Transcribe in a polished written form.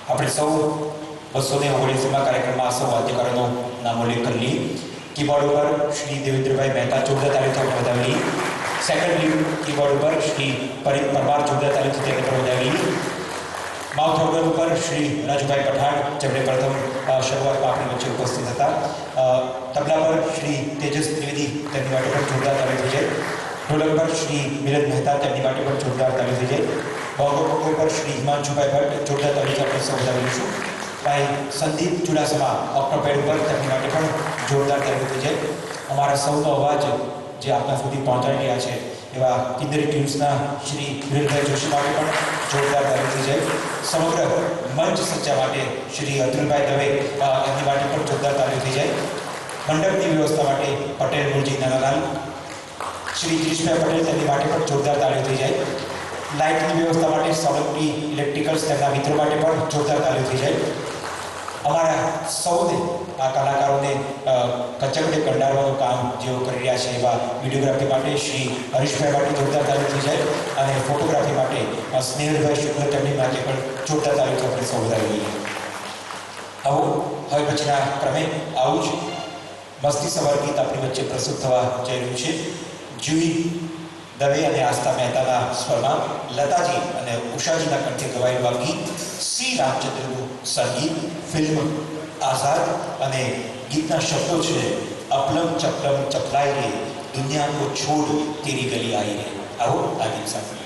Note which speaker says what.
Speaker 1: આપણે સૌ 219માં કાર્યક્રમમાં સૌ વાદ્યકારોનો નામોલ્લેખ કરી લઈએ. કીબોર્ડ ઉપર શ્રી દેવેન્દ્રભાઈ મહેતા જોરદાર તાળીઓથી વધાવી. સેકન્ડ લીડ કીબોર્ડ ઉપર શ્રી પરિત પરમાર જોરદાર તાળીઓથી તેને વધાવી. માઉથ ઓર્ગન ઉપર શ્રી રાજુભાઈ પઠાણ, જેમણે પ્રથમ શરૂઆતમાં આપણી વચ્ચે ઉપસ્થિત હતા. તબલા પર શ્રી તેજસ ત્રિવેદી, તેમની માટે પણ જોરદાર તાળી થઈ જાય. ઢોલક પર શ્રી મિલન મહેતા, તેમની માટે પણ જોરદાર તાળી થઈ જાય. બોંગો પર શ્રી હિમાંશુભાઈ ભટ્ટ, જોરદાર તાળીથી આપણે સૌ વધાવીશું. ભાઈ સંદીપ ચુડાસમા ઓક્ટોપેડ ઉપર, તેમની માટે પણ જોરદાર તાળી થઈ જાય. અમારા સૌનો અવાજ જે આપણા સુધી પહોંચાડી રહ્યા છે એવા કિન્નરી ટ્યુન્સના શ્રી વિરેનભાઈ જોશી માટે પણ જોરદાર તાળી થઈ જાય. સમગ્ર મંચ સજ્જા માટે શ્રી અતુલભાઈ દવે, એમની માટે પણ જોરદાર તાળી થઈ જાય. મંડપની વ્યવસ્થા માટે પટેલ મુરજી નાનાલાલ, શ્રી ગિરીશભાઈ પટેલ, તેમની માટે પણ જોરદાર તાળી થઈ જાય. લાઇટની વ્યવસ્થા માટે સોલંકી ઇલેક્ટ્રિકલ્સ, તેમના મિત્રો માટે પણ જોરદાર તાળી થઈ જાય. અમારા સૌને, આ કલાકારોને કચકડે કંડારવાનું કામ જેઓ કરી રહ્યા છે એવા વિડીયોગ્રાફી માટે શ્રી હરીશભાઈ માટે જોરદાર તાળી થઈ જાય. અને ફોટોગ્રાફી માટે સ્નેહલભાઈ શુક્લ, તેમની માટે પણ જોરદાર તાળીથી આપણે સૌ વધાવી લઈએ. આવો હવે પછીના ક્રમે આવું જ મસ્તી સવાર ગીત આપણી વચ્ચે પ્રસ્તુત થવા જઈ રહ્યું છે. જુઈ દવે અને આસ્થા મહેતાના સ્વરમાં લતાજી અને ઉષાજીના કંઠે ગવાયેલું આ ગીત સી રામચંદ્રનું સંગીત, ફિલ્મ આઝાદ, અને ગીતના શબ્દો છે અપલમ ચપલમ ચપલાઈ રે, દુનિયા કો છોડ તેરી ગલી આઈ રે. આવો આ ગીત સાથે